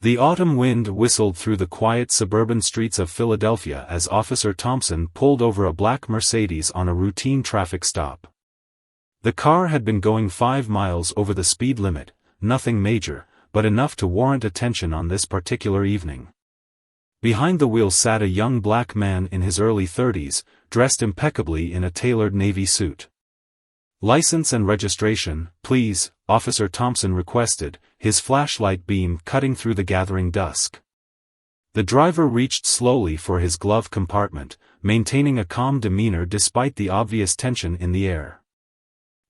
The autumn wind whistled through the quiet suburban streets of Philadelphia as Officer Thompson pulled over a black Mercedes on a routine traffic stop. The car had been going 5 miles over the speed limit, nothing major, but enough to warrant attention on this particular evening. Behind the wheel sat a young black man in his early 30s, dressed impeccably in a tailored navy suit. "License and registration, please," Officer Thompson requested, his flashlight beam cutting through the gathering dusk. The driver reached slowly for his glove compartment, maintaining a calm demeanor despite the obvious tension in the air.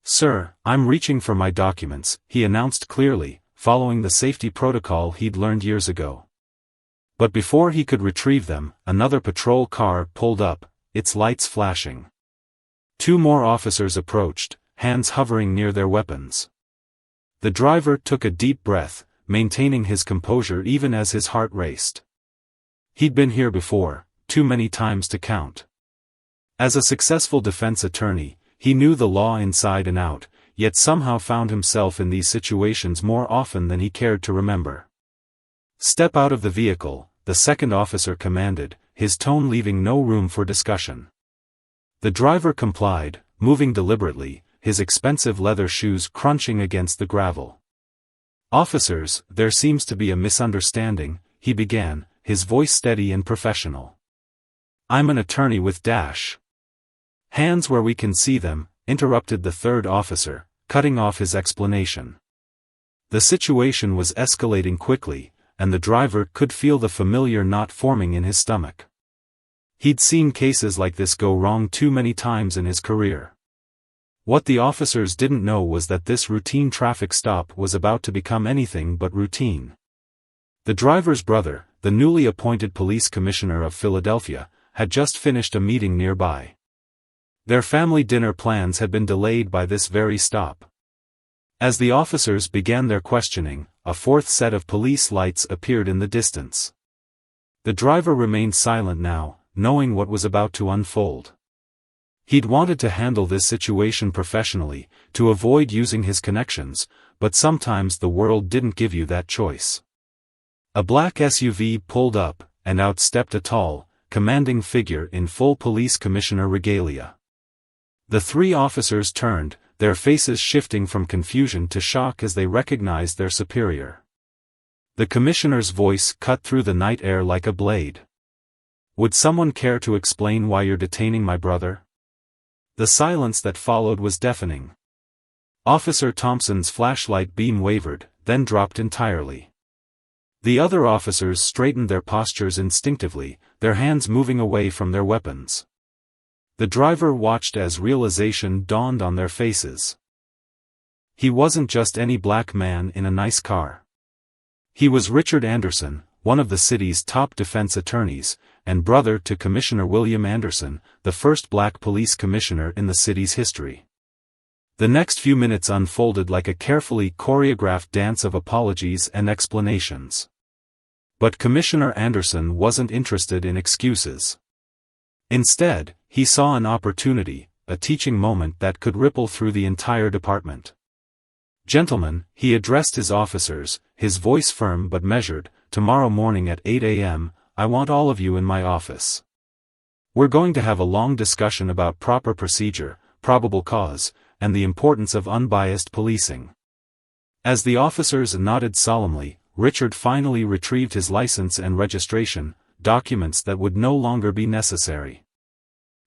"Sir, I'm reaching for my documents," he announced clearly, following the safety protocol he'd learned years ago. But before he could retrieve them, another patrol car pulled up, its lights flashing. 2 more officers approached, hands hovering near their weapons. The driver took a deep breath, maintaining his composure even as his heart raced. He'd been here before, too many times to count. As a successful defense attorney, he knew the law inside and out, yet somehow found himself in these situations more often than he cared to remember. "Step out of the vehicle," the second officer commanded, his tone leaving no room for discussion. The driver complied, moving deliberately, his expensive leather shoes crunching against the gravel. "Officers, there seems to be a misunderstanding," he began, his voice steady and professional. "I'm an attorney with Dash." "Hands where we can see them," interrupted the third officer, cutting off his explanation. The situation was escalating quickly, and the driver could feel the familiar knot forming in his stomach. He'd seen cases like this go wrong too many times in his career. What the officers didn't know was that this routine traffic stop was about to become anything but routine. The driver's brother, the newly appointed police commissioner of Philadelphia, had just finished a meeting nearby. Their family dinner plans had been delayed by this very stop. As the officers began their questioning, a fourth set of police lights appeared in the distance. The driver remained silent now, knowing what was about to unfold. He'd wanted to handle this situation professionally, to avoid using his connections, but sometimes the world didn't give you that choice. A black SUV pulled up, and out stepped a tall, commanding figure in full police commissioner regalia. The 3 officers turned, their faces shifting from confusion to shock as they recognized their superior. The commissioner's voice cut through the night air like a blade. "Would someone care to explain why you're detaining my brother?" The silence that followed was deafening. Officer Thompson's flashlight beam wavered, then dropped entirely. The other officers straightened their postures instinctively, their hands moving away from their weapons. The driver watched as realization dawned on their faces. He wasn't just any black man in a nice car. He was Richard Anderson, one of the city's top defense attorneys, and brother to Commissioner William Anderson, the first black police commissioner in the city's history. The next few minutes unfolded like a carefully choreographed dance of apologies and explanations. But Commissioner Anderson wasn't interested in excuses. Instead, he saw an opportunity, a teaching moment that could ripple through the entire department. "Gentlemen," he addressed his officers, his voice firm but measured, "tomorrow morning at 8 a.m., I want all of you in my office. We're going to have a long discussion about proper procedure, probable cause, and the importance of unbiased policing." As the officers nodded solemnly, Richard finally retrieved his license and registration, documents that would no longer be necessary.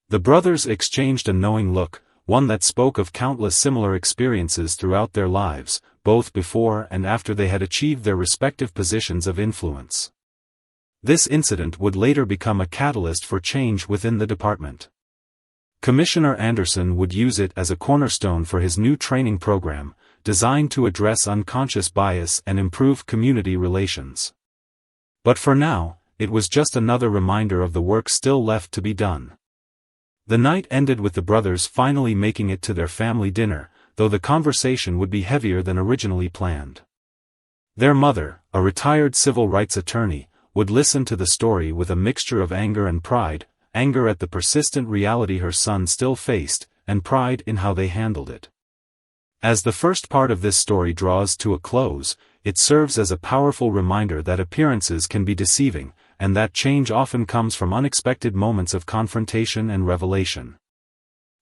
The brothers exchanged a knowing look, one that spoke of countless similar experiences throughout their lives, both before and after they had achieved their respective positions of influence. This incident would later become a catalyst for change within the department. Commissioner Anderson would use it as a cornerstone for his new training program, designed to address unconscious bias and improve community relations. But for now, it was just another reminder of the work still left to be done. The night ended with the brothers finally making it to their family dinner, though the conversation would be heavier than originally planned. Their mother, a retired civil rights attorney, would listen to the story with a mixture of anger and pride, anger at the persistent reality her son still faced, and pride in how they handled it. As the first part of this story draws to a close, it serves as a powerful reminder that appearances can be deceiving, and that change often comes from unexpected moments of confrontation and revelation.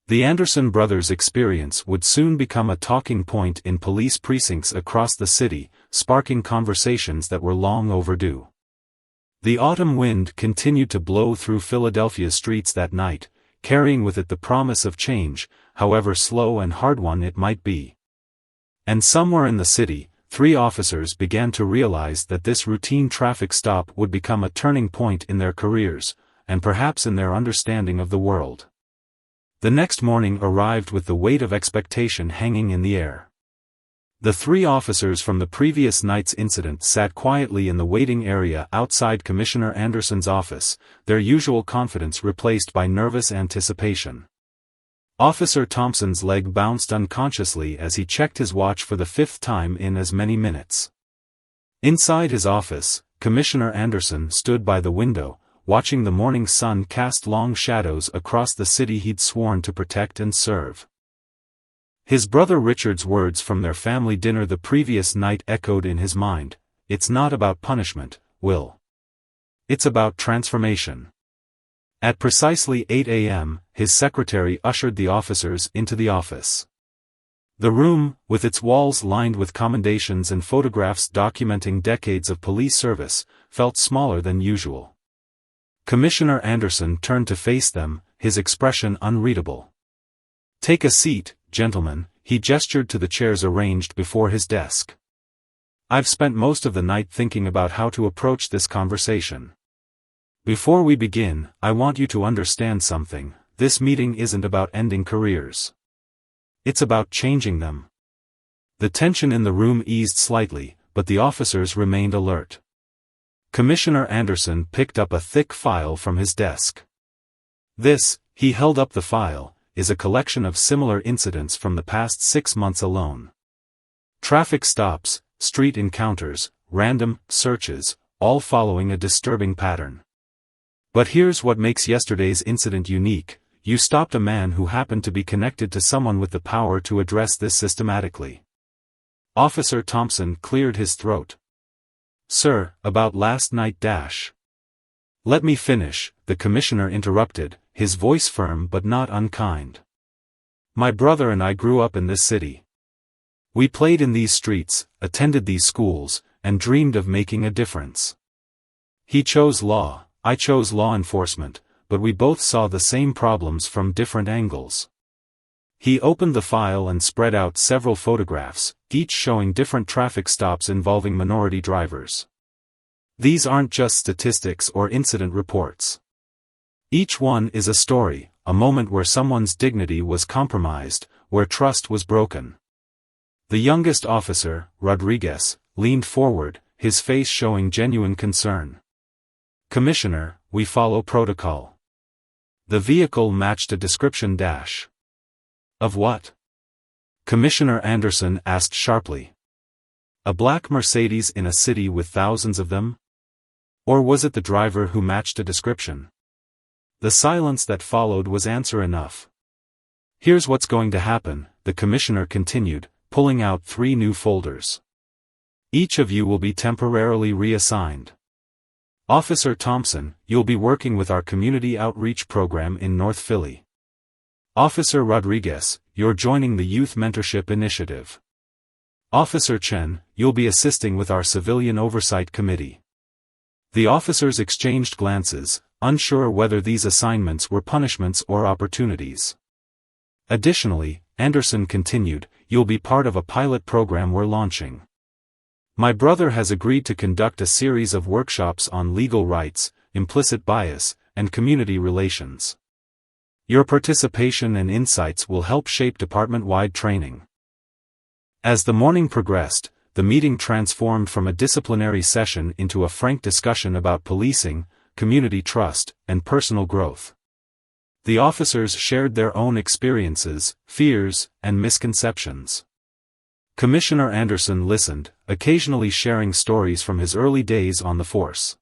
The Anderson brothers' experience would soon become a talking point in police precincts across the city, sparking conversations that were long overdue. The autumn wind continued to blow through Philadelphia's streets that night, carrying with it the promise of change, however slow and hard-won it might be. And somewhere in the city, 3 officers began to realize that this routine traffic stop would become a turning point in their careers, and perhaps in their understanding of the world. The next morning arrived with the weight of expectation hanging in the air. The 3 officers from the previous night's incident sat quietly in the waiting area outside Commissioner Anderson's office, their usual confidence replaced by nervous anticipation. Officer Thompson's leg bounced unconsciously as he checked his watch for the 5th time in as many minutes. Inside his office, Commissioner Anderson stood by the window, watching the morning sun cast long shadows across the city he'd sworn to protect and serve. His brother Richard's words from their family dinner the previous night echoed in his mind, "It's not about punishment, Will. It's about transformation." At precisely 8 a.m., his secretary ushered the officers into the office. The room, with its walls lined with commendations and photographs documenting decades of police service, felt smaller than usual. Commissioner Anderson turned to face them, his expression unreadable. "Take a seat, gentlemen," he gestured to the chairs arranged before his desk. "I've spent most of the night thinking about how to approach this conversation. Before we begin, I want you to understand something. This meeting isn't about ending careers. It's about changing them." The tension in the room eased slightly, but the officers remained alert. Commissioner Anderson picked up a thick file from his desk. "This," he held up the file, "is a collection of similar incidents from the past 6 months alone. Traffic stops, street encounters, random searches, all following a disturbing pattern. But here's what makes yesterday's incident unique: you stopped a man who happened to be connected to someone with the power to address this systematically." Officer Thompson cleared his throat. "Sir, about last night Let me finish," the commissioner interrupted, his voice firm but not unkind. "My brother and I grew up in this city. We played in these streets, attended these schools, and dreamed of making a difference. He chose law, I chose law enforcement, but we both saw the same problems from different angles." He opened the file and spread out several photographs, each showing different traffic stops involving minority drivers. These aren't just statistics or incident reports. Each one is a story, a moment where someone's dignity was compromised, where trust was broken. The youngest officer, Rodriguez, leaned forward, his face showing genuine concern. "Commissioner, we follow protocol. The vehicle matched a description Of what?" Commissioner Anderson asked sharply. "A black Mercedes in a city with thousands of them? Or was it the driver who matched a description?" The silence that followed was answer enough. "Here's what's going to happen," the commissioner continued, pulling out 3 new folders. "Each of you will be temporarily reassigned. Officer Thompson, you'll be working with our community outreach program in North Philly. Officer Rodriguez, you're joining the Youth Mentorship Initiative. Officer Chen, you'll be assisting with our Civilian Oversight Committee." The officers exchanged glances, unsure whether these assignments were punishments or opportunities. Additionally, Anderson continued, "You'll be part of a pilot program we're launching. My brother has agreed to conduct a series of workshops on legal rights, implicit bias, and community relations. Your participation and insights will help shape department-wide training." As the morning progressed, the meeting transformed from a disciplinary session into a frank discussion about policing, community trust, and personal growth. The officers shared their own experiences, fears, and misconceptions. Commissioner Anderson listened, occasionally sharing stories from his early days on the force.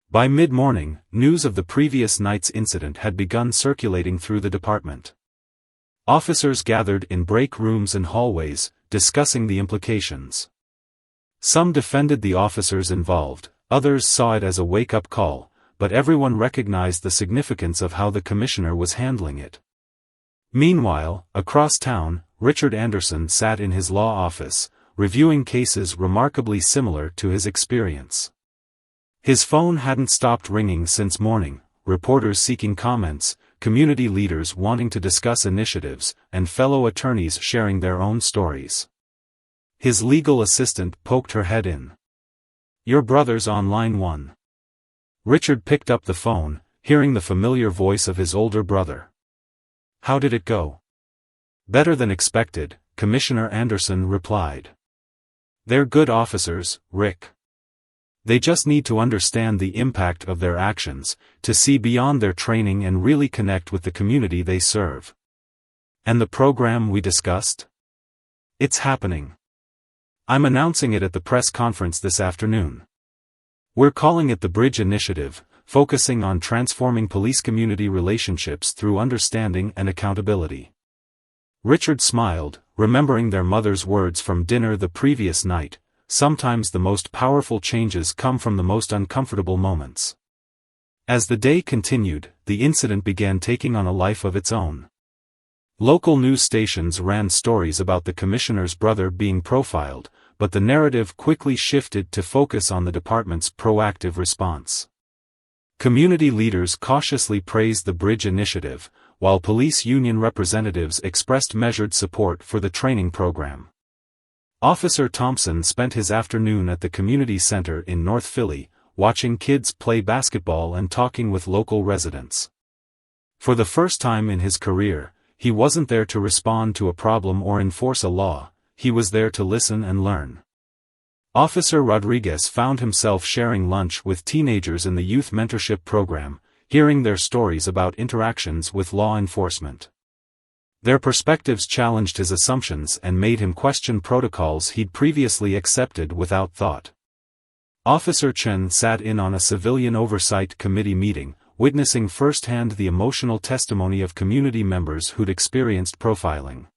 By mid-morning, news of the previous night's incident had begun circulating through the department. Officers gathered in break rooms and hallways, discussing the implications. Some defended the officers involved, others saw it as a wake-up call, but everyone recognized the significance of how the commissioner was handling it. Meanwhile, across town, Richard Anderson sat in his law office, reviewing cases remarkably similar to his experience. His phone hadn't stopped ringing since morning, reporters seeking comments, community leaders wanting to discuss initiatives, and fellow attorneys sharing their own stories. His legal assistant poked her head in. "Your brother's on line 1. Richard picked up the phone, hearing the familiar voice of his older brother. "How did it go?" "Better than expected," Commissioner Anderson replied. "They're good officers, Rick. They just need to understand the impact of their actions, to see beyond their training and really connect with the community they serve." "And the program we discussed?" "It's happening. I'm announcing it at the press conference this afternoon. We're calling it the Bridge Initiative, focusing on transforming police-community relationships through understanding and accountability." Richard smiled, remembering their mother's words from dinner the previous night, "Sometimes the most powerful changes come from the most uncomfortable moments." As the day continued, the incident began taking on a life of its own. Local news stations ran stories about the commissioner's brother being profiled, but the narrative quickly shifted to focus on the department's proactive response. Community leaders cautiously praised the Bridge Initiative, while police union representatives expressed measured support for the training program. Officer Thompson spent his afternoon at the community center in North Philly, watching kids play basketball and talking with local residents. For the first time in his career, he wasn't there to respond to a problem or enforce a law, he was there to listen and learn. Officer Rodriguez found himself sharing lunch with teenagers in the youth mentorship program, hearing their stories about interactions with law enforcement. Their perspectives challenged his assumptions and made him question protocols he'd previously accepted without thought. Officer Chen sat in on a civilian oversight committee meeting, witnessing firsthand the emotional testimony of community members who'd experienced profiling.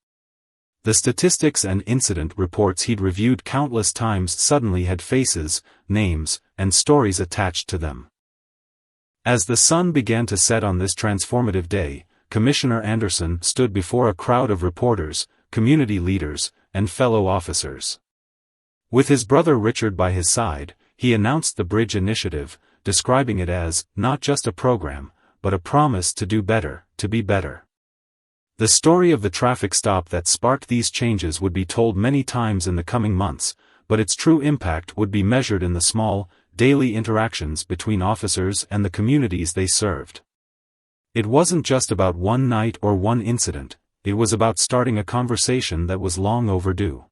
The statistics and incident reports he'd reviewed countless times suddenly had faces, names, and stories attached to them. As the sun began to set on this transformative day, Commissioner Anderson stood before a crowd of reporters, community leaders, and fellow officers. With his brother Richard by his side, he announced the Bridge Initiative, describing it as, not just a program, but a promise to do better, to be better. The story of the traffic stop that sparked these changes would be told many times in the coming months, but its true impact would be measured in the small, daily interactions between officers and the communities they served. It wasn't just about one night or one incident, it was about starting a conversation that was long overdue.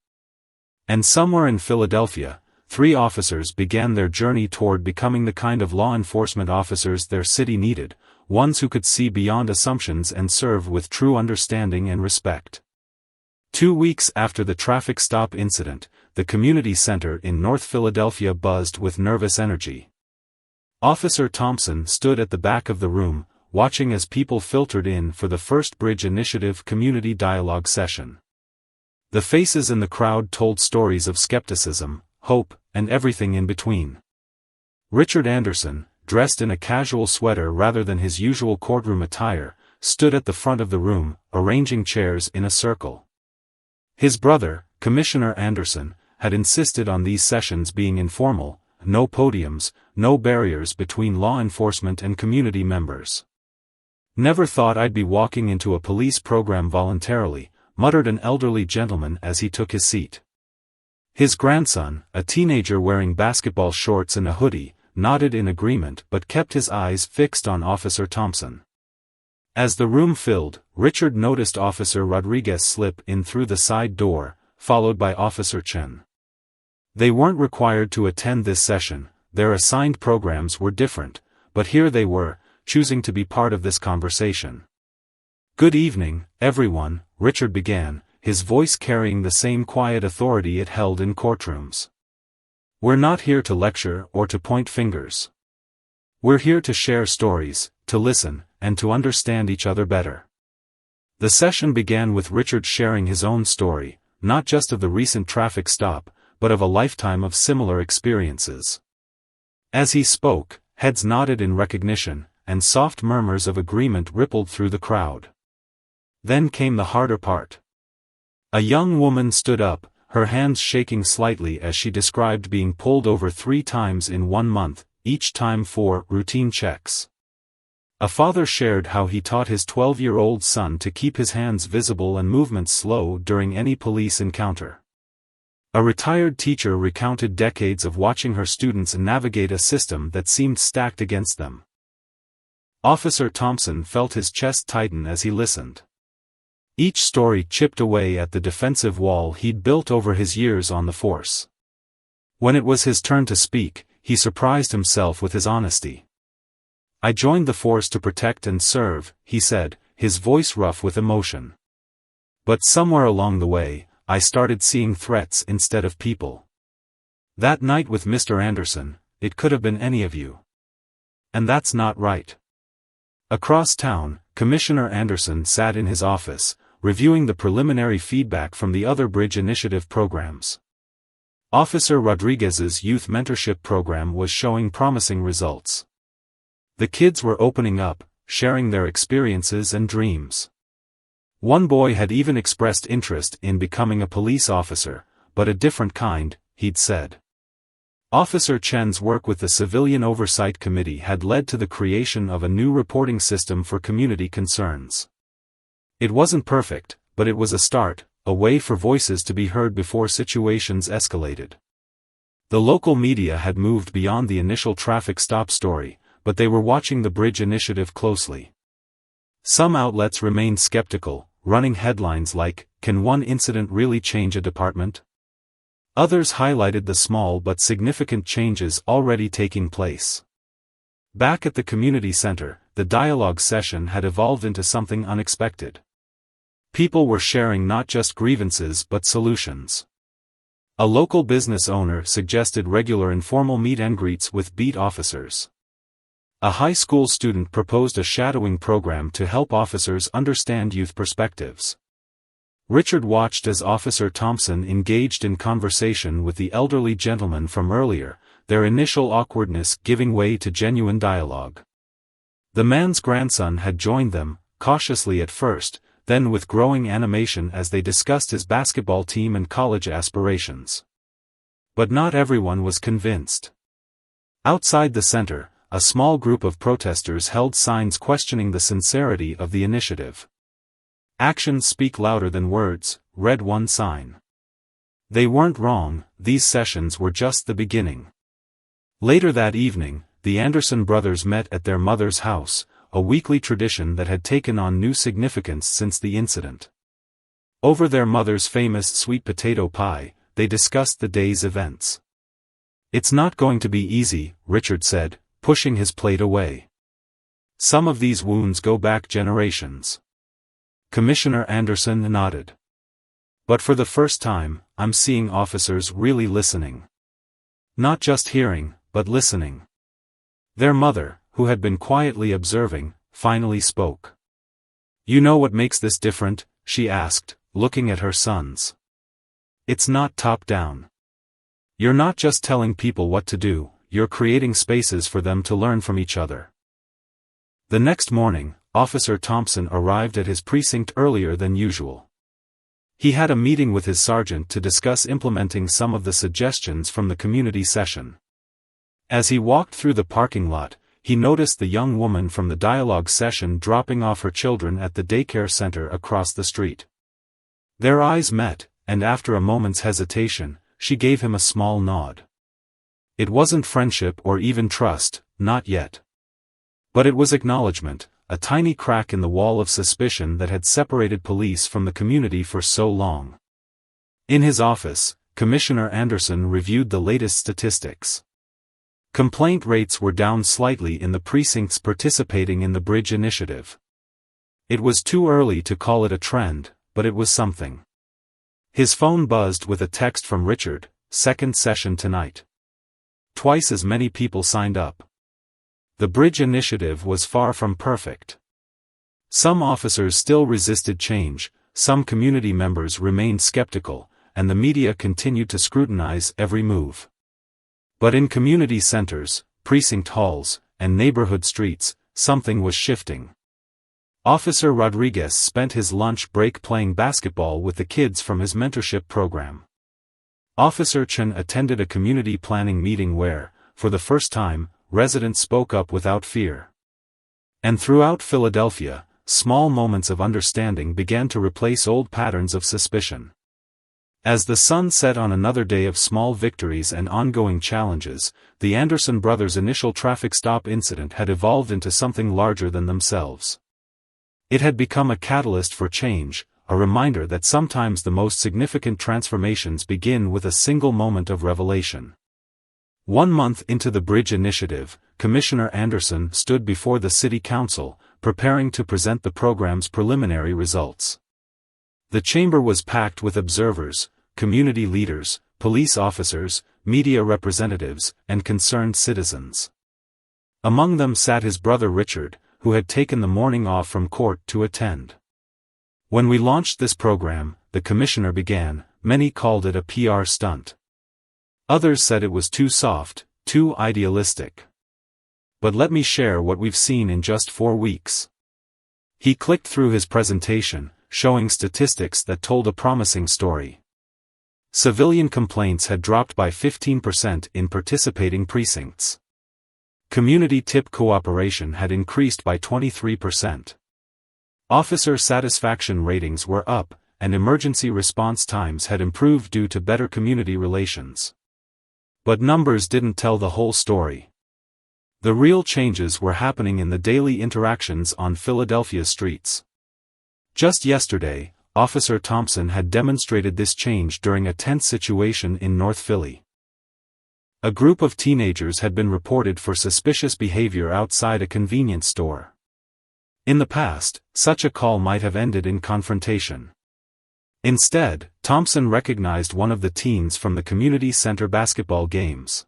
And somewhere in Philadelphia, 3 officers began their journey toward becoming the kind of law enforcement officers their city needed, ones who could see beyond assumptions and serve with true understanding and respect. 2 weeks after the traffic stop incident, the community center in North Philadelphia buzzed with nervous energy. Officer Thompson stood at the back of the room, watching as people filtered in for the first Bridge Initiative community dialogue session. The faces in the crowd told stories of skepticism, hope, and everything in between. Richard Anderson, dressed in a casual sweater rather than his usual courtroom attire, stood at the front of the room, arranging chairs in a circle. His brother, Commissioner Anderson, had insisted on these sessions being informal, no podiums, no barriers between law enforcement and community members. "Never thought I'd be walking into a police program voluntarily," muttered an elderly gentleman as he took his seat. His grandson, a teenager wearing basketball shorts and a hoodie, nodded in agreement but kept his eyes fixed on Officer Thompson. As the room filled, Richard noticed Officer Rodriguez slip in through the side door, followed by Officer Chen. They weren't required to attend this session, their assigned programs were different, but here they were, choosing to be part of this conversation. "Good evening, everyone," Richard began, his voice carrying the same quiet authority it held in courtrooms. "We're not here to lecture or to point fingers. We're here to share stories, to listen, and to understand each other better." The session began with Richard sharing his own story, not just of the recent traffic stop, but of a lifetime of similar experiences. As he spoke, heads nodded in recognition, and soft murmurs of agreement rippled through the crowd. Then came the harder part. A young woman stood up, her hands shaking slightly as she described being pulled over 3 times in 1 month, each time for routine checks. A father shared how he taught his 12-year-old son to keep his hands visible and movements slow during any police encounter. A retired teacher recounted decades of watching her students navigate a system that seemed stacked against them. Officer Thompson felt his chest tighten as he listened. Each story chipped away at the defensive wall he'd built over his years on the force. When it was his turn to speak, he surprised himself with his honesty. "I joined the force to protect and serve," he said, his voice rough with emotion. "But somewhere along the way, I started seeing threats instead of people. That night with Mr. Anderson, it could have been any of you. And that's not right." Across town, Commissioner Anderson sat in his office, reviewing the preliminary feedback from the other Bridge Initiative programs. Officer Rodriguez's youth mentorship program was showing promising results. The kids were opening up, sharing their experiences and dreams. One boy had even expressed interest in becoming a police officer, but a different kind, he'd said. Officer Chen's work with the Civilian Oversight Committee had led to the creation of a new reporting system for community concerns. It wasn't perfect, but it was a start, a way for voices to be heard before situations escalated. The local media had moved beyond the initial traffic stop story, but they were watching the Bridge Initiative closely. Some outlets remained skeptical, running headlines like, "Can one incident really change a department?" Others highlighted the small but significant changes already taking place. Back at the community center, the dialogue session had evolved into something unexpected. People were sharing not just grievances but solutions. A local business owner suggested regular informal meet and greets with beat officers. A high school student proposed a shadowing program to help officers understand youth perspectives. Richard watched as Officer Thompson engaged in conversation with the elderly gentleman from earlier, their initial awkwardness giving way to genuine dialogue. The man's grandson had joined them, cautiously at first, then with growing animation as they discussed his basketball team and college aspirations. But not everyone was convinced. Outside the center, a small group of protesters held signs questioning the sincerity of the initiative. "Actions speak louder than words," read one sign. They weren't wrong, these sessions were just the beginning. Later that evening, the Anderson brothers met at their mother's house, a weekly tradition that had taken on new significance since the incident. Over their mother's famous sweet potato pie, they discussed the day's events. "It's not going to be easy," Richard said, pushing his plate away. "Some of these wounds go back generations." Commissioner Anderson nodded. "But for the first time, I'm seeing officers really listening. Not just hearing, but listening." Their mother, who had been quietly observing, finally spoke. "You know what makes this different?" she asked, looking at her sons. "It's not top-down. You're not just telling people what to do, you're creating spaces for them to learn from each other." The next morning, Officer Thompson arrived at his precinct earlier than usual. He had a meeting with his sergeant to discuss implementing some of the suggestions from the community session. As he walked through the parking lot, he noticed the young woman from the dialogue session dropping off her children at the daycare center across the street. Their eyes met, and after a moment's hesitation, she gave him a small nod. It wasn't friendship or even trust, not yet. But it was acknowledgement, a tiny crack in the wall of suspicion that had separated police from the community for so long. In his office, Commissioner Anderson reviewed the latest statistics. Complaint rates were down slightly in the precincts participating in the Bridge Initiative. It was too early to call it a trend, but it was something. His phone buzzed with a text from Richard, "Second session tonight. Twice as many people signed up." The Bridge Initiative was far from perfect. Some officers still resisted change, some community members remained skeptical, and the media continued to scrutinize every move. But in community centers, precinct halls, and neighborhood streets, something was shifting. Officer Rodriguez spent his lunch break playing basketball with the kids from his mentorship program. Officer Chen attended a community planning meeting where, for the first time, residents spoke up without fear. And throughout Philadelphia, small moments of understanding began to replace old patterns of suspicion. As the sun set on another day of small victories and ongoing challenges, the Anderson brothers' initial traffic stop incident had evolved into something larger than themselves. It had become a catalyst for change, a reminder that sometimes the most significant transformations begin with a single moment of revelation. 1 month into the Bridge Initiative, Commissioner Anderson stood before the City Council, preparing to present the program's preliminary results. The chamber was packed with observers, community leaders, police officers, media representatives, and concerned citizens. Among them sat his brother Richard, who had taken the morning off from court to attend. When we launched this program, the commissioner began, many called it a PR stunt. Others said it was too soft, too idealistic. But let me share what we've seen in just 4 weeks. He clicked through his presentation, showing statistics that told a promising story. Civilian complaints had dropped by 15% in participating precincts. Community tip cooperation had increased by 23%. Officer satisfaction ratings were up, and emergency response times had improved due to better community relations. But numbers didn't tell the whole story. The real changes were happening in the daily interactions on Philadelphia's streets. Just yesterday, Officer Thompson had demonstrated this change during a tense situation in North Philly. A group of teenagers had been reported for suspicious behavior outside a convenience store. In the past, such a call might have ended in confrontation. Instead, Thompson recognized one of the teens from the community center basketball games.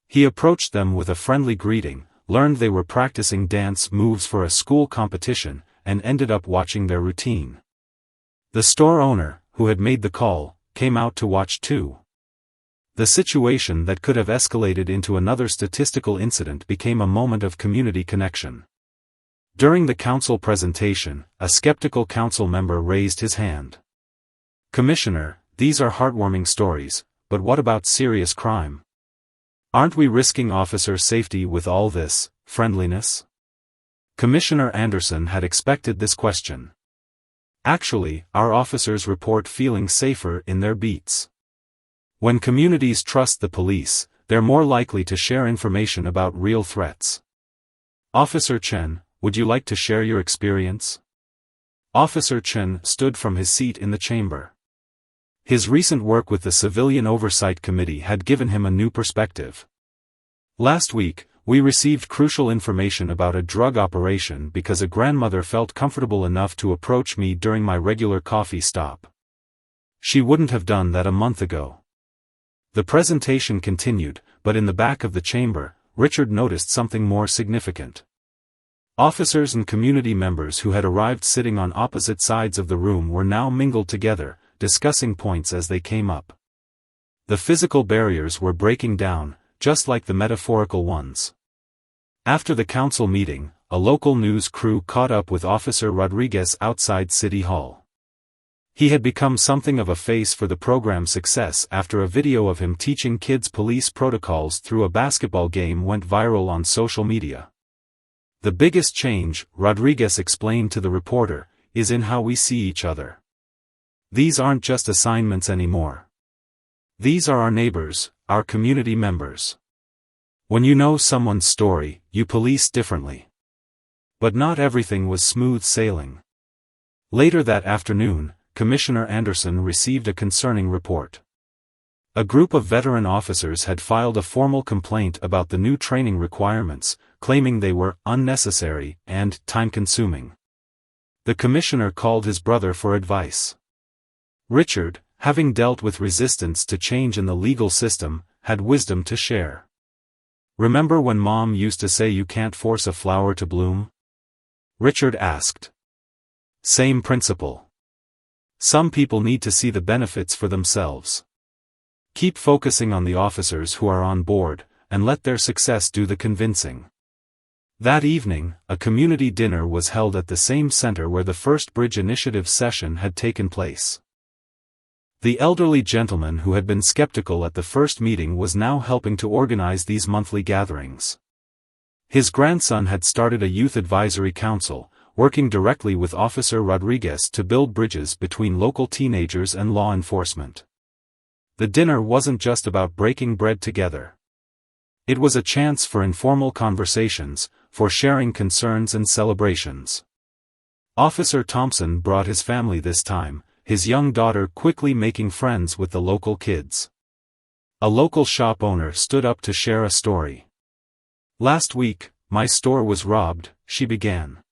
He approached them with a friendly greeting, learned they were practicing dance moves for a school competition, and ended up watching their routine. The store owner, who had made the call, came out to watch too. The situation that could have escalated into another statistical incident became a moment of community connection. During the council presentation, a skeptical council member raised his hand. "Commissioner, these are heartwarming stories, but what about serious crime? Aren't we risking officer safety with all this friendliness?" Commissioner Anderson had expected this question. Actually, our officers report feeling safer in their beats. When communities trust the police, they're more likely to share information about real threats. Officer Chen, would you like to share your experience? Officer Chen stood from his seat in the chamber. His recent work with the Civilian Oversight Committee had given him a new perspective. Last week, we received crucial information about a drug operation because a grandmother felt comfortable enough to approach me during my regular coffee stop. She wouldn't have done that a month ago. The presentation continued, but in the back of the chamber, Richard noticed something more significant. Officers and community members who had arrived sitting on opposite sides of the room were now mingled together, discussing points as they came up. The physical barriers were breaking down, just like the metaphorical ones. After the council meeting, a local news crew caught up with Officer Rodriguez outside City Hall. He had become something of a face for the program's success after a video of him teaching kids police protocols through a basketball game went viral on social media. "The biggest change," Rodriguez explained to the reporter, "is in how we see each other. These aren't just assignments anymore. These are our neighbors, our community members. When you know someone's story, you police differently." But not everything was smooth sailing. Later that afternoon, Commissioner Anderson received a concerning report. A group of veteran officers had filed a formal complaint about the new training requirements, claiming they were unnecessary and time-consuming. The commissioner called his brother for advice. Richard, having dealt with resistance to change in the legal system, had wisdom to share. "Remember when Mom used to say you can't force a flower to bloom?" Richard asked. "Same principle. Some people need to see the benefits for themselves. Keep focusing on the officers who are on board, and let their success do the convincing. That evening, a community dinner was held at the same center where the first Bridge Initiative session had taken place. The elderly gentleman who had been skeptical at the first meeting was now helping to organize these monthly gatherings. His grandson had started a youth advisory council, working directly with Officer Rodriguez to build bridges between local teenagers and law enforcement. The dinner wasn't just about breaking bread together. It was a chance for informal conversations, for sharing concerns and celebrations. Officer Thompson brought his family this time, his young daughter quickly making friends with the local kids. A local shop owner stood up to share a story. "Last week, my store was robbed," she began.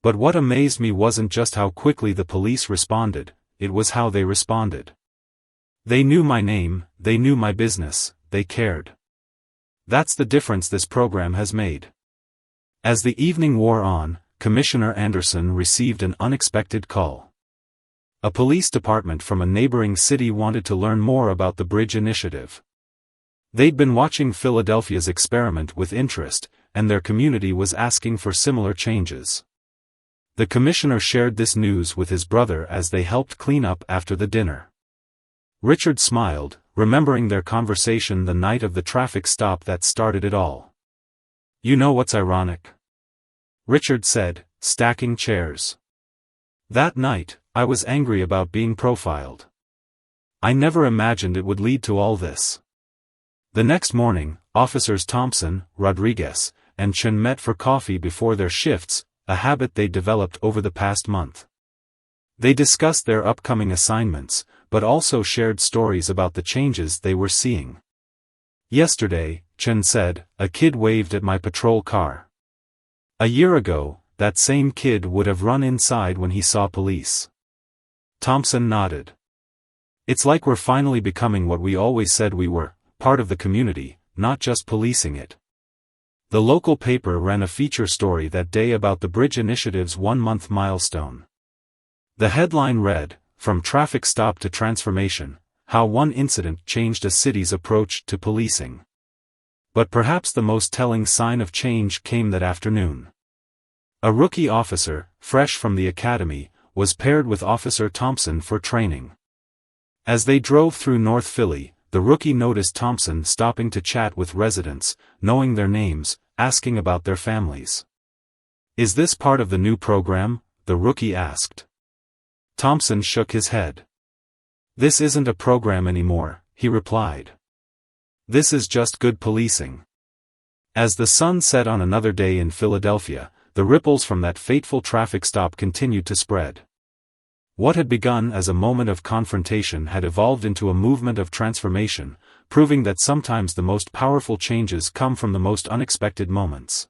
But what amazed me wasn't just how quickly the police responded, it was how they responded. They knew my name, they knew my business, they cared. That's the difference this program has made. As the evening wore on, Commissioner Anderson received an unexpected call. A police department from a neighboring city wanted to learn more about the Bridge Initiative. They'd been watching Philadelphia's experiment with interest, and their community was asking for similar changes. The commissioner shared this news with his brother as they helped clean up after the dinner. Richard smiled, remembering their conversation the night of the traffic stop that started it all. "You know what's ironic?" Richard said, stacking chairs. "That night, I was angry about being profiled. I never imagined it would lead to all this." The next morning, Officers Thompson, Rodriguez, and Chen met for coffee before their shifts, a habit they developed over the past month. They discussed their upcoming assignments, but also shared stories about the changes they were seeing. "Yesterday," Chen said, "a kid waved at my patrol car. A year ago, that same kid would have run inside when he saw police." Thompson nodded. "It's like we're finally becoming what we always said we were, part of the community, not just policing it." The local paper ran a feature story that day about the Bridge Initiative's one-month milestone. The headline read, "From Traffic Stop to Transformation, How One Incident Changed a City's Approach to Policing." But perhaps the most telling sign of change came that afternoon. A rookie officer, fresh from the academy, was paired with Officer Thompson for training. As they drove through North Philly, the rookie noticed Thompson stopping to chat with residents, knowing their names, asking about their families. "Is this part of the new program?" the rookie asked. Thompson shook his head. "This isn't a program anymore," he replied. "This is just good policing." As the sun set on another day in Philadelphia, the ripples from that fateful traffic stop continued to spread. What had begun as a moment of confrontation had evolved into a movement of transformation, proving that sometimes the most powerful changes come from the most unexpected moments.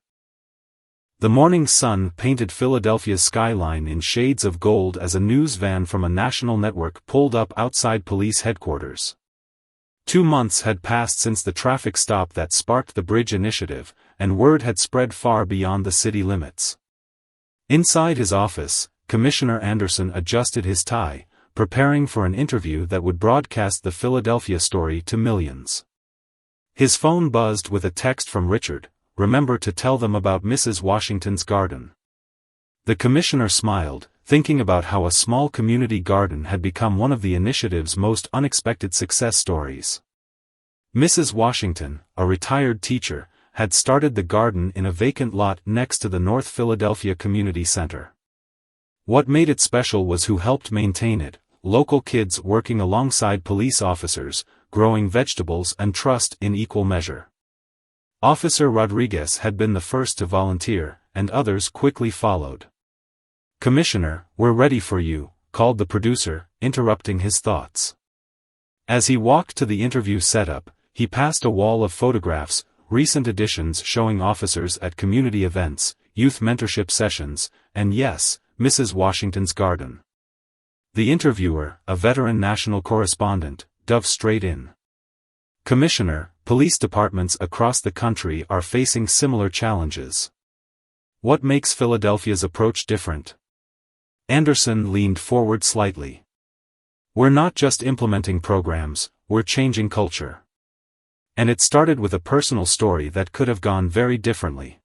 The morning sun painted Philadelphia's skyline in shades of gold as a news van from a national network pulled up outside police headquarters. 2 months had passed since the traffic stop that sparked the Bridge Initiative, and word had spread far beyond the city limits. Inside his office, Commissioner Anderson adjusted his tie, preparing for an interview that would broadcast the Philadelphia story to millions. His phone buzzed with a text from Richard, "Remember to tell them about Mrs. Washington's garden." The commissioner smiled, thinking about how a small community garden had become one of the initiative's most unexpected success stories. Mrs. Washington, a retired teacher, had started the garden in a vacant lot next to the North Philadelphia Community Center. What made it special was who helped maintain it, local kids working alongside police officers, growing vegetables and trust in equal measure. Officer Rodriguez had been the first to volunteer, and others quickly followed. "Commissioner, we're ready for you," called the producer, interrupting his thoughts. As he walked to the interview setup, he passed a wall of photographs, recent editions showing officers at community events, youth mentorship sessions, and yes, Mrs. Washington's garden. The interviewer, a veteran national correspondent, dove straight in. "Commissioner, police departments across the country are facing similar challenges. What makes Philadelphia's approach different?" Anderson leaned forward slightly. We're not just implementing programs, we're changing culture. And it started with a personal story that could have gone very differently.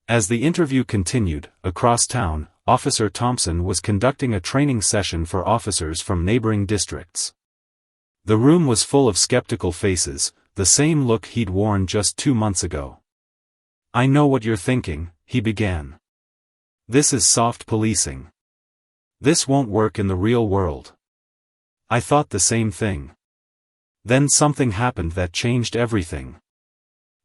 As the interview continued, across town, Officer Thompson was conducting a training session for officers from neighboring districts. The room was full of skeptical faces, the same look he'd worn just 2 months ago. "I know what you're thinking," he began. "This is soft policing. This won't work in the real world." I thought the same thing. Then something happened that changed everything.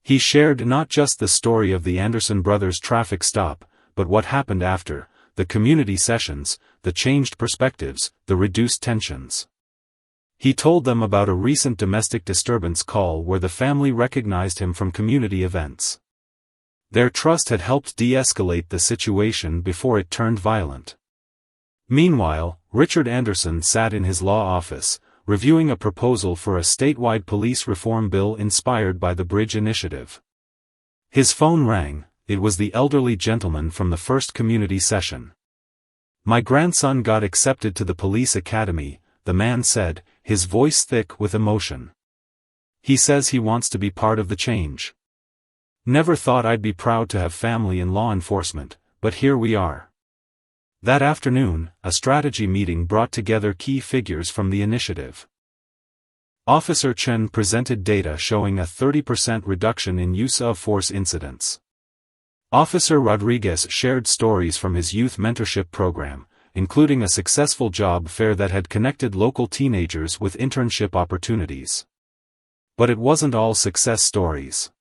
He shared not just the story of the Anderson brothers' traffic stop, but what happened after, the community sessions, the changed perspectives, the reduced tensions. He told them about a recent domestic disturbance call where the family recognized him from community events. Their trust had helped de-escalate the situation before it turned violent. Meanwhile, Richard Anderson sat in his law office, reviewing a proposal for a statewide police reform bill inspired by the Bridge Initiative. His phone rang. It was the elderly gentleman from the first community session. "My grandson got accepted to the police academy," the man said, his voice thick with emotion. "He says he wants to be part of the change. Never thought I'd be proud to have family in law enforcement, but here we are." That afternoon, a strategy meeting brought together key figures from the initiative. Officer Chen presented data showing a 30% reduction in use of force incidents. Officer Rodriguez shared stories from his youth mentorship program, including a successful job fair that had connected local teenagers with internship opportunities. But it wasn't all success stories.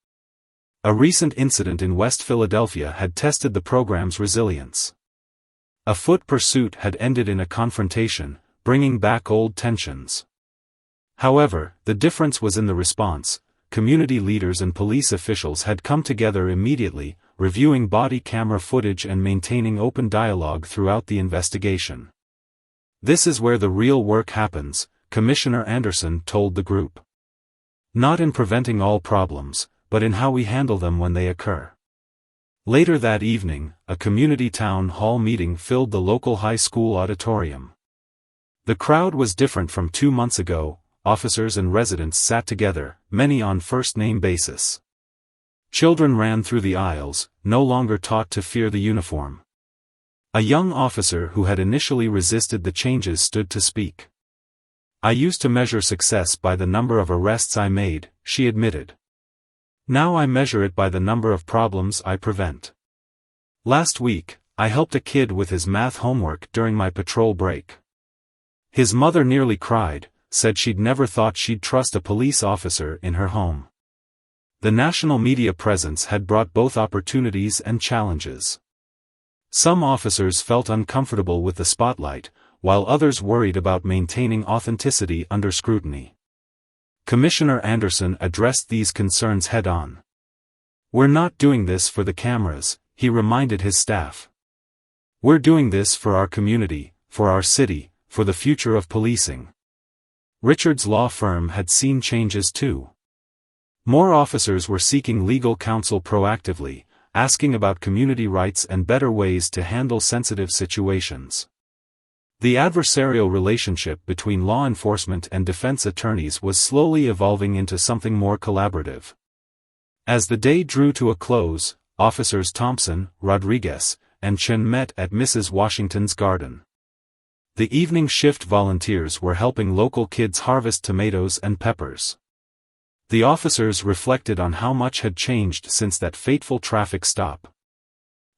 A recent incident in West Philadelphia had tested the program's resilience. A foot pursuit had ended in a confrontation, bringing back old tensions. However, the difference was in the response. Community leaders and police officials had come together immediately, reviewing body camera footage and maintaining open dialogue throughout the investigation. "This is where the real work happens," Commissioner Anderson told the group. "Not in preventing all problems, but in how we handle them when they occur." Later that evening, a community town hall meeting filled the local high school auditorium. The crowd was different from 2 months ago. Officers and residents sat together, many on first-name basis. Children ran through the aisles, no longer taught to fear the uniform. A young officer who had initially resisted the changes stood to speak. "I used to measure success by the number of arrests I made," she admitted. "Now I measure it by the number of problems I prevent. Last week, I helped a kid with his math homework during my patrol break. His mother nearly cried, said she'd never thought she'd trust a police officer in her home." The national media presence had brought both opportunities and challenges. Some officers felt uncomfortable with the spotlight, while others worried about maintaining authenticity under scrutiny. Commissioner Anderson addressed these concerns head-on. "We're not doing this for the cameras," he reminded his staff. "We're doing this for our community, for our city, for the future of policing." Richard's law firm had seen changes too. More officers were seeking legal counsel proactively, asking about community rights and better ways to handle sensitive situations. The adversarial relationship between law enforcement and defense attorneys was slowly evolving into something more collaborative. As the day drew to a close, Officers Thompson, Rodriguez, and Chen met at Mrs. Washington's garden. The evening shift volunteers were helping local kids harvest tomatoes and peppers. The officers reflected on how much had changed since that fateful traffic stop.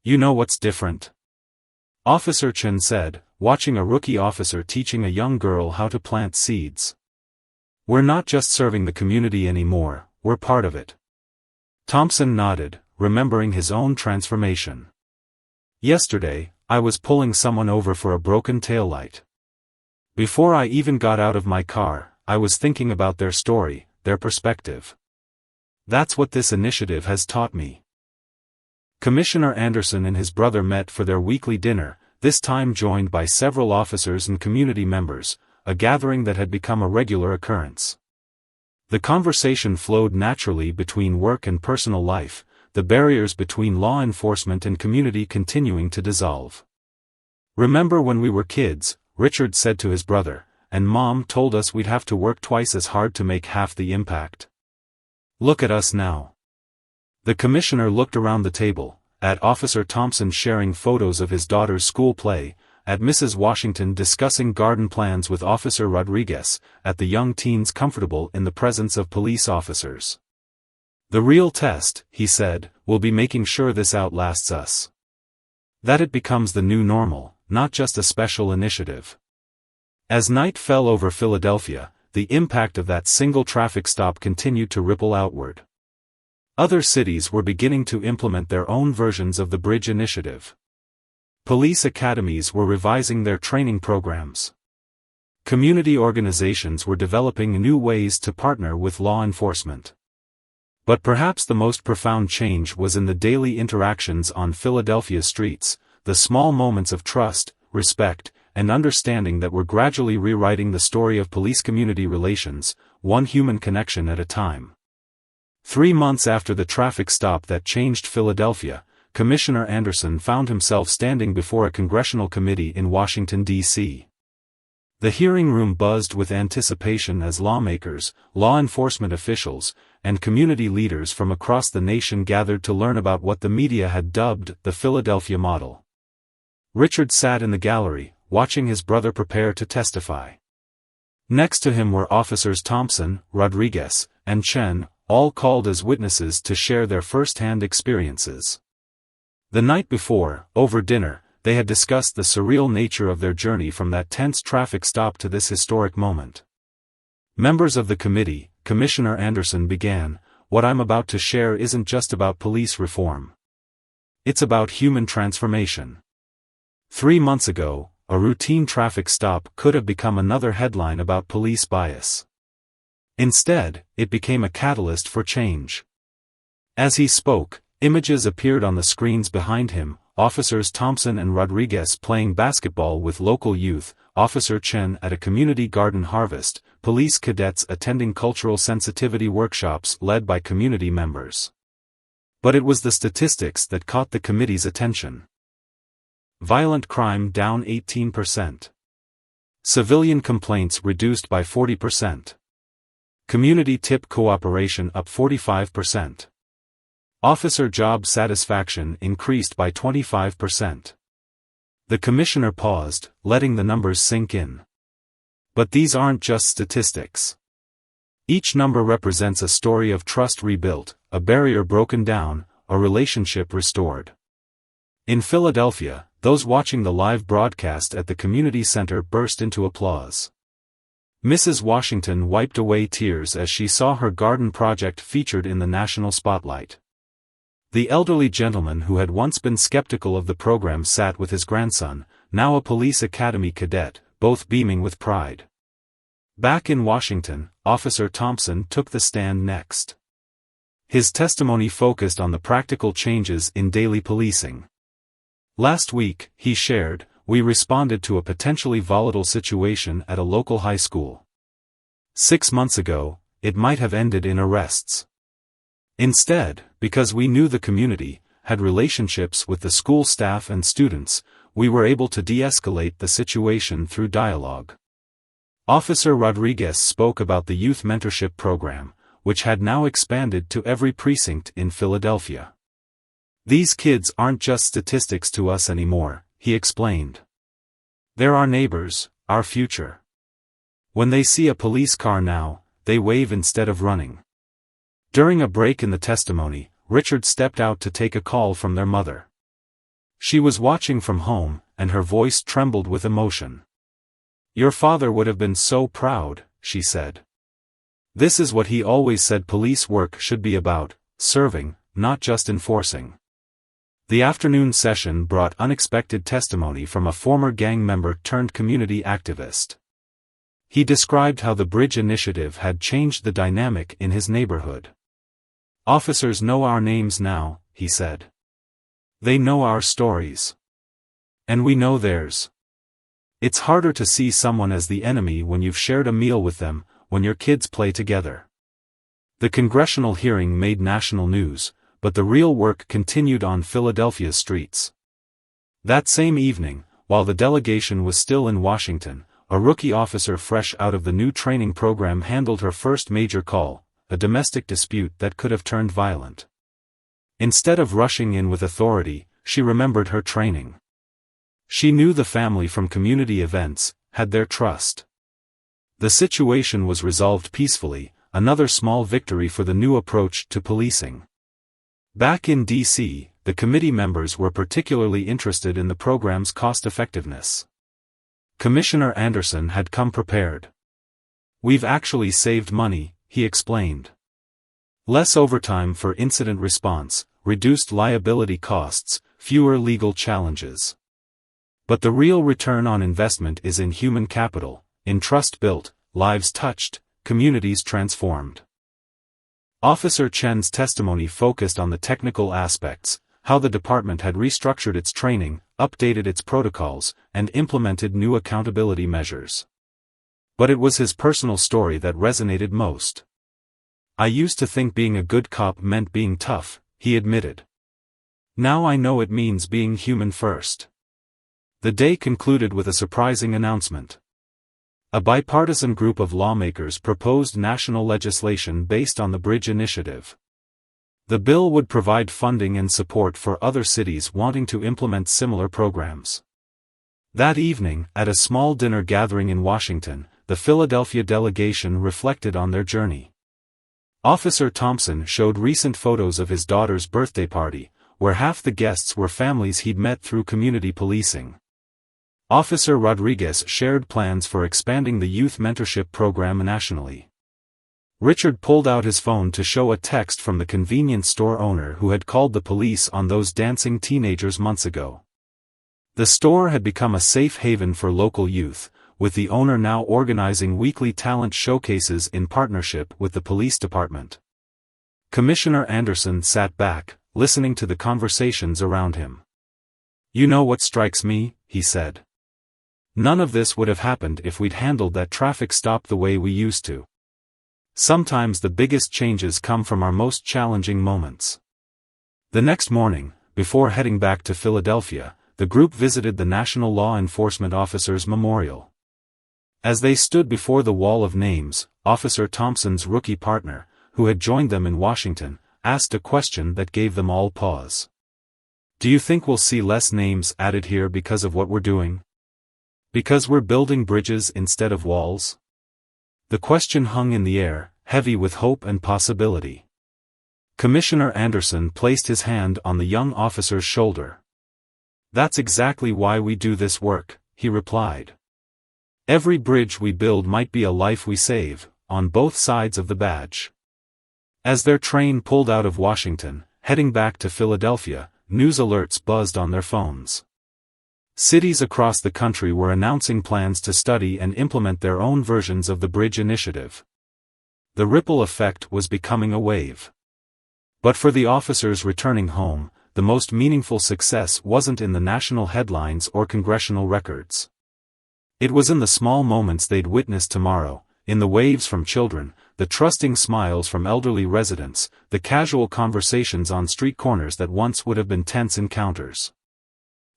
"You know what's different?" Officer Chen said, watching a rookie officer teaching a young girl how to plant seeds. "We're not just serving the community anymore, we're part of it." Thompson nodded, remembering his own transformation. "Yesterday, I was pulling someone over for a broken taillight. Before I even got out of my car, I was thinking about their story, their perspective. That's what this initiative has taught me." Commissioner Anderson and his brother met for their weekly dinner, this time joined by several officers and community members, a gathering that had become a regular occurrence. The conversation flowed naturally between work and personal life, the barriers between law enforcement and community continuing to dissolve. "Remember when we were kids," Richard said to his brother, and Mom told us we'd have to work twice as hard to make half the impact. Look at us now." The commissioner looked around the table, at Officer Thompson sharing photos of his daughter's school play, at Mrs. Washington discussing garden plans with Officer Rodriguez, at the young teens comfortable in the presence of police officers. "The real test," he said, "will be making sure this outlasts us. That it becomes the new normal, not just a special initiative." As night fell over Philadelphia, the impact of that single traffic stop continued to ripple outward. Other cities were beginning to implement their own versions of the Bridge Initiative. Police academies were revising their training programs. Community organizations were developing new ways to partner with law enforcement. But perhaps the most profound change was in the daily interactions on Philadelphia's streets, the small moments of trust, respect, and understanding that were gradually rewriting the story of police-community relations, one human connection at a time. 3 months after the traffic stop that changed Philadelphia, Commissioner Anderson found himself standing before a congressional committee in Washington, D.C. The hearing room buzzed with anticipation as lawmakers, law enforcement officials, and community leaders from across the nation gathered to learn about what the media had dubbed the Philadelphia model. Richard sat in the gallery, watching his brother prepare to testify. Next to him were Officers Thompson, Rodriguez, and Chen, all called as witnesses to share their first-hand experiences. The night before, over dinner, they had discussed the surreal nature of their journey from that tense traffic stop to this historic moment. "Members of the committee," Commissioner Anderson began, "what I'm about to share isn't just about police reform. It's about human transformation. 3 months ago, a routine traffic stop could have become another headline about police bias. Instead, it became a catalyst for change." As he spoke, images appeared on the screens behind him, Officers Thompson and Rodriguez playing basketball with local youth, Officer Chen at a community garden harvest, police cadets attending cultural sensitivity workshops led by community members. But it was the statistics that caught the committee's attention. Violent crime down 18%. Civilian complaints reduced by 40%. Community tip cooperation up 45%. Officer job satisfaction increased by 25%. The commissioner paused, letting the numbers sink in. But these aren't just statistics. Each number represents a story of trust rebuilt, a barrier broken down, a relationship restored. In Philadelphia, those watching the live broadcast at the community center burst into applause. Mrs. Washington wiped away tears as she saw her garden project featured in the national spotlight. The elderly gentleman who had once been skeptical of the program sat with his grandson, now a police academy cadet, both beaming with pride. Back in Washington, Officer Thompson took the stand next. His testimony focused on the practical changes in daily policing. "Last week," he shared, "we responded to a potentially volatile situation at a local high school. 6 months ago, it might have ended in arrests. Instead, because we knew the community, had relationships with the school staff and students, we were able to de-escalate the situation through dialogue." Officer Rodriguez spoke about the youth mentorship program, which had now expanded to every precinct in Philadelphia. "These kids aren't just statistics to us anymore," he explained. "They're our neighbors, our future. When they see a police car now, they wave instead of running." During a break in the testimony, Richard stepped out to take a call from their mother. She was watching from home, and her voice trembled with emotion. "Your father would have been so proud," she said. "This is what he always said police work should be about, serving, not just enforcing." The afternoon session brought unexpected testimony from a former gang member turned community activist. He described how the Bridge Initiative had changed the dynamic in his neighborhood. "Officers know our names now," he said. "They know our stories. And we know theirs. It's harder to see someone as the enemy when you've shared a meal with them, when your kids play together." The congressional hearing made national news, but the real work continued on Philadelphia's streets. That same evening, while the delegation was still in Washington, a rookie officer fresh out of the new training program handled her first major call, a domestic dispute that could have turned violent. Instead of rushing in with authority, she remembered her training. She knew the family from community events, had their trust. The situation was resolved peacefully, another small victory for the new approach to policing. Back in D.C., the committee members were particularly interested in the program's cost-effectiveness. Commissioner Anderson had come prepared. "We've actually saved money," he explained. "Less overtime for incident response, reduced liability costs, fewer legal challenges. But the real return on investment is in human capital, in trust built, lives touched, communities transformed." Officer Chen's testimony focused on the technical aspects, how the department had restructured its training, updated its protocols, and implemented new accountability measures. But it was his personal story that resonated most. "I used to think being a good cop meant being tough," he admitted. "Now I know it means being human first." The day concluded with a surprising announcement. A bipartisan group of lawmakers proposed national legislation based on the Bridge Initiative. The bill would provide funding and support for other cities wanting to implement similar programs. That evening, at a small dinner gathering in Washington, the Philadelphia delegation reflected on their journey. Officer Thompson showed recent photos of his daughter's birthday party, where half the guests were families he'd met through community policing. Officer Rodriguez shared plans for expanding the youth mentorship program nationally. Richard pulled out his phone to show a text from the convenience store owner who had called the police on those dancing teenagers months ago. The store had become a safe haven for local youth, with the owner now organizing weekly talent showcases in partnership with the police department. Commissioner Anderson sat back, listening to the conversations around him. "You know what strikes me," he said. "None of this would have happened if we'd handled that traffic stop the way we used to. Sometimes the biggest changes come from our most challenging moments." The next morning, before heading back to Philadelphia, the group visited the National Law Enforcement Officers Memorial. As they stood before the wall of names, Officer Thompson's rookie partner, who had joined them in Washington, asked a question that gave them all pause. "Do you think we'll see less names added here because of what we're doing? Because we're building bridges instead of walls?" The question hung in the air, heavy with hope and possibility. Commissioner Anderson placed his hand on the young officer's shoulder. "That's exactly why we do this work," he replied. "Every bridge we build might be a life we save, on both sides of the badge." As their train pulled out of Washington, heading back to Philadelphia, news alerts buzzed on their phones. Cities across the country were announcing plans to study and implement their own versions of the Bridge Initiative. The ripple effect was becoming a wave. But for the officers returning home, the most meaningful success wasn't in the national headlines or congressional records. It was in the small moments they'd witness tomorrow, in the waves from children, the trusting smiles from elderly residents, the casual conversations on street corners that once would have been tense encounters.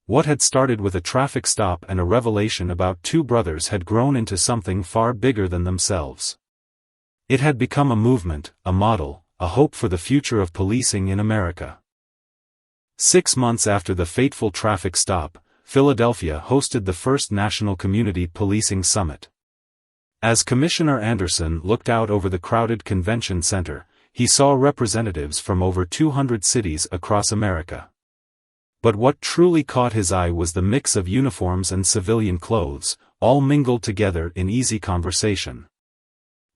What had started with a traffic stop and a revelation about two brothers had grown into something far bigger than themselves. It had become a movement, a model, a hope for the future of policing in America. 6 months after the fateful traffic stop, Philadelphia hosted the first National Community Policing Summit. As Commissioner Anderson looked out over the crowded convention center, he saw representatives from over 200 cities across America. But what truly caught his eye was the mix of uniforms and civilian clothes, all mingled together in easy conversation.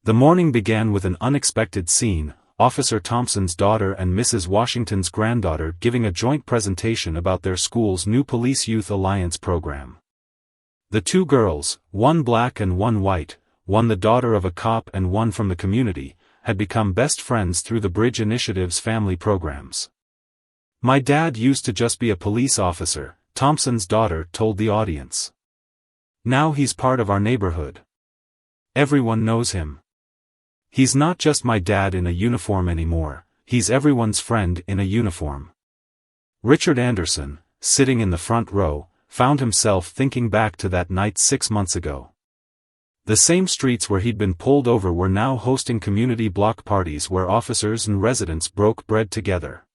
The morning began with an unexpected scene, Officer Thompson's daughter and Mrs. Washington's granddaughter giving a joint presentation about their school's new Police Youth Alliance program. The two girls, one black and one white, one the daughter of a cop and one from the community, had become best friends through the Bridge Initiative's family programs. "My dad used to just be a police officer," Thompson's daughter told the audience. "Now he's part of our neighborhood. Everyone knows him. He's not just my dad in a uniform anymore, he's everyone's friend in a uniform." Richard Anderson, sitting in the front row, found himself thinking back to that night 6 months ago. The same streets where he'd been pulled over were now hosting community block parties where officers and residents broke bread together.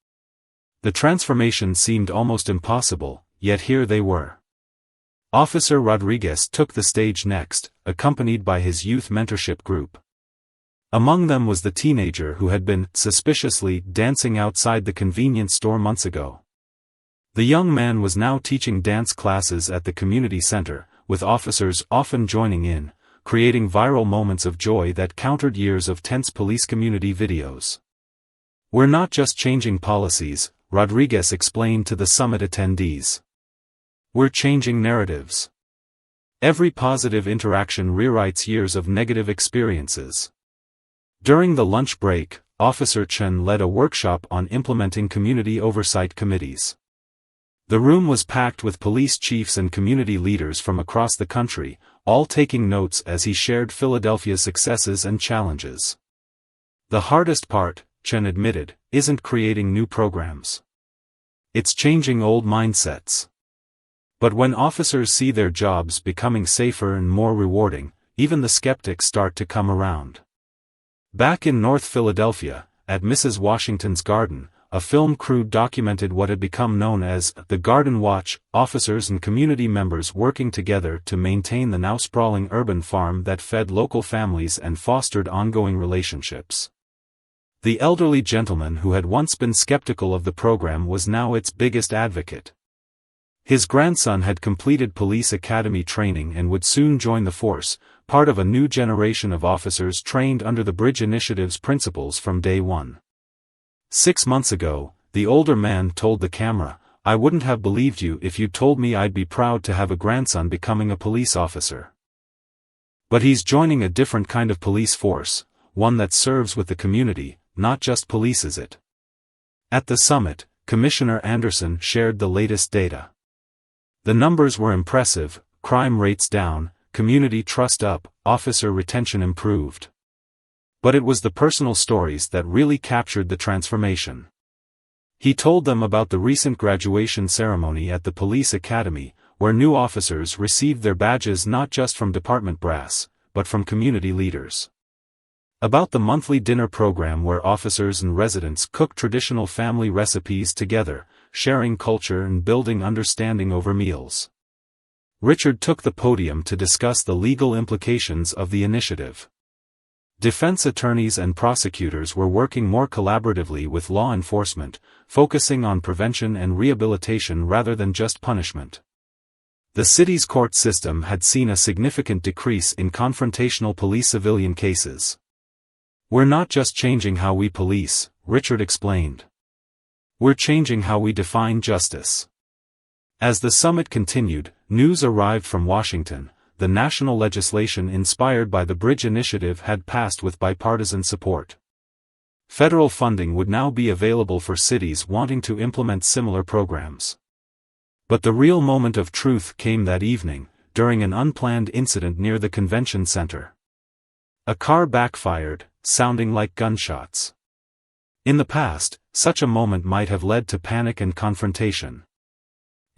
The transformation seemed almost impossible, yet here they were. Officer Rodriguez took the stage next, accompanied by his youth mentorship group. Among them was the teenager who had been, suspiciously, dancing outside the convenience store months ago. The young man was now teaching dance classes at the community center, with officers often joining in, creating viral moments of joy that countered years of tense police community videos. "We're not just changing policies," Rodriguez explained to the summit attendees. "We're changing narratives. Every positive interaction rewrites years of negative experiences." During the lunch break, Officer Chen led a workshop on implementing community oversight committees. The room was packed with police chiefs and community leaders from across the country, all taking notes as he shared Philadelphia's successes and challenges. "The hardest part," Chen admitted, "isn't creating new programs. It's changing old mindsets. But when officers see their jobs becoming safer and more rewarding, even the skeptics start to come around." Back in North Philadelphia, at Mrs. Washington's garden, a film crew documented what had become known as the Garden Watch, officers and community members working together to maintain the now sprawling urban farm that fed local families and fostered ongoing relationships. The elderly gentleman who had once been skeptical of the program was now its biggest advocate. His grandson had completed police academy training and would soon join the force, part of a new generation of officers trained under the Bridge Initiative's principles from day one. 6 months ago, the older man told the camera, "I wouldn't have believed you if you'd told me I'd be proud to have a grandson becoming a police officer. But he's joining a different kind of police force, one that serves with the community, not just polices it." At the summit, Commissioner Anderson shared the latest data. The numbers were impressive: crime rates down, community trust up, officer retention improved. But it was the personal stories that really captured the transformation. He told them about the recent graduation ceremony at the police academy, where new officers received their badges not just from department brass, but from community leaders. About the monthly dinner program where officers and residents cooked traditional family recipes together, sharing culture and building understanding over meals. Richard took the podium to discuss the legal implications of the initiative. Defense attorneys and prosecutors were working more collaboratively with law enforcement, focusing on prevention and rehabilitation rather than just punishment. The city's court system had seen a significant decrease in confrontational police-civilian cases. "We're not just changing how we police," Richard explained. "We're changing how we define justice." As the summit continued, news arrived from Washington. The national legislation inspired by the Bridge Initiative had passed with bipartisan support. Federal funding would now be available for cities wanting to implement similar programs. But the real moment of truth came that evening, during an unplanned incident near the convention center. A car backfired, sounding like gunshots. In the past, such a moment might have led to panic and confrontation.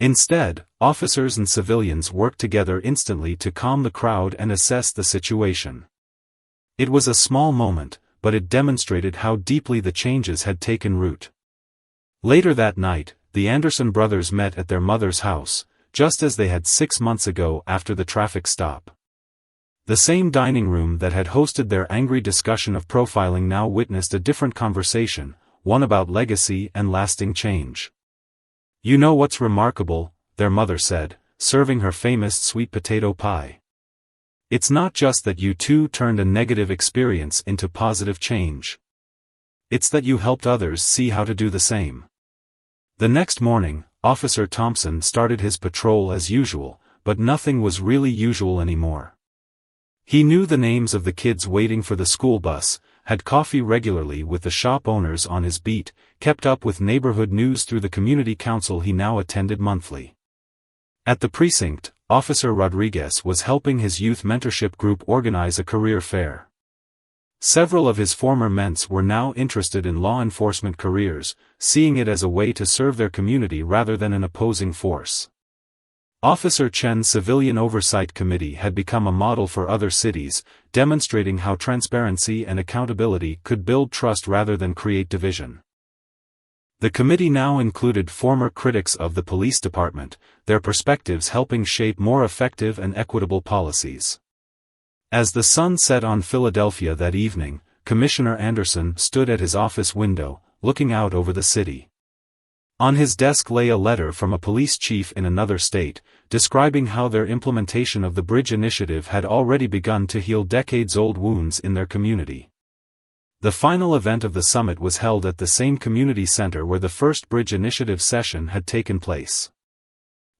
Instead, officers and civilians worked together instantly to calm the crowd and assess the situation. It was a small moment, but it demonstrated how deeply the changes had taken root. Later that night, the Anderson brothers met at their mother's house, just as they had 6 months ago after the traffic stop. The same dining room that had hosted their angry discussion of profiling now witnessed a different conversation, one about legacy and lasting change. "You know what's remarkable," their mother said, serving her famous sweet potato pie. "It's not just that you two turned a negative experience into positive change. It's that you helped others see how to do the same." The next morning, Officer Thompson started his patrol as usual, but nothing was really usual anymore. He knew the names of the kids waiting for the school bus, had coffee regularly with the shop owners on his beat, kept up with neighborhood news through the community council he now attended monthly. At the precinct, Officer Rodriguez was helping his youth mentorship group organize a career fair. Several of his former ments were now interested in law enforcement careers, seeing it as a way to serve their community rather than an opposing force. Officer Chen's Civilian Oversight Committee had become a model for other cities, demonstrating how transparency and accountability could build trust rather than create division. The committee now included former critics of the police department, their perspectives helping shape more effective and equitable policies. As the sun set on Philadelphia that evening, Commissioner Anderson stood at his office window, looking out over the city. On his desk lay a letter from a police chief in another state, describing how their implementation of the Bridge Initiative had already begun to heal decades-old wounds in their community. The final event of the summit was held at the same community center where the first Bridge Initiative session had taken place.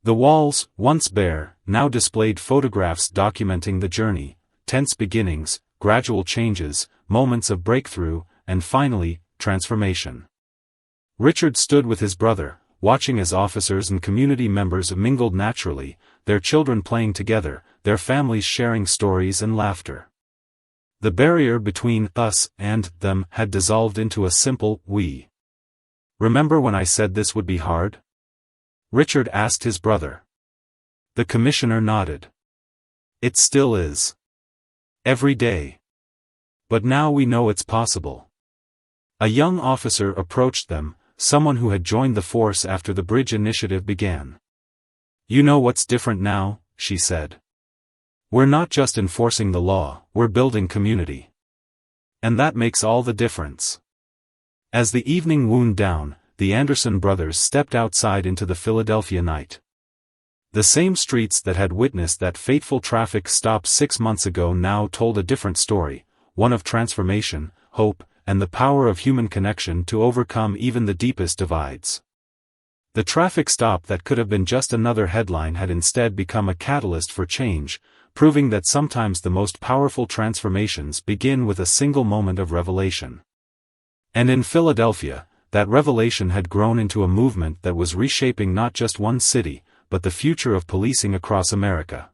The walls, once bare, now displayed photographs documenting the journey, tense beginnings, gradual changes, moments of breakthrough, and finally, transformation. Richard stood with his brother, watching as officers and community members mingled naturally, their children playing together, their families sharing stories and laughter. The barrier between us and them had dissolved into a simple we. "Remember when I said this would be hard?" Richard asked his brother. The commissioner nodded. "It still is. Every day. But now we know it's possible." A young officer approached them, someone who had joined the force after the Bridge Initiative began. "You know what's different now," she said. "We're not just enforcing the law, we're building community. And that makes all the difference." As the evening wound down, the Anderson brothers stepped outside into the Philadelphia night. The same streets that had witnessed that fateful traffic stop 6 months ago now told a different story, one of transformation, hope, and the power of human connection to overcome even the deepest divides. The traffic stop that could have been just another headline had instead become a catalyst for change, proving that sometimes the most powerful transformations begin with a single moment of revelation. And in Philadelphia, that revelation had grown into a movement that was reshaping not just one city, but the future of policing across America.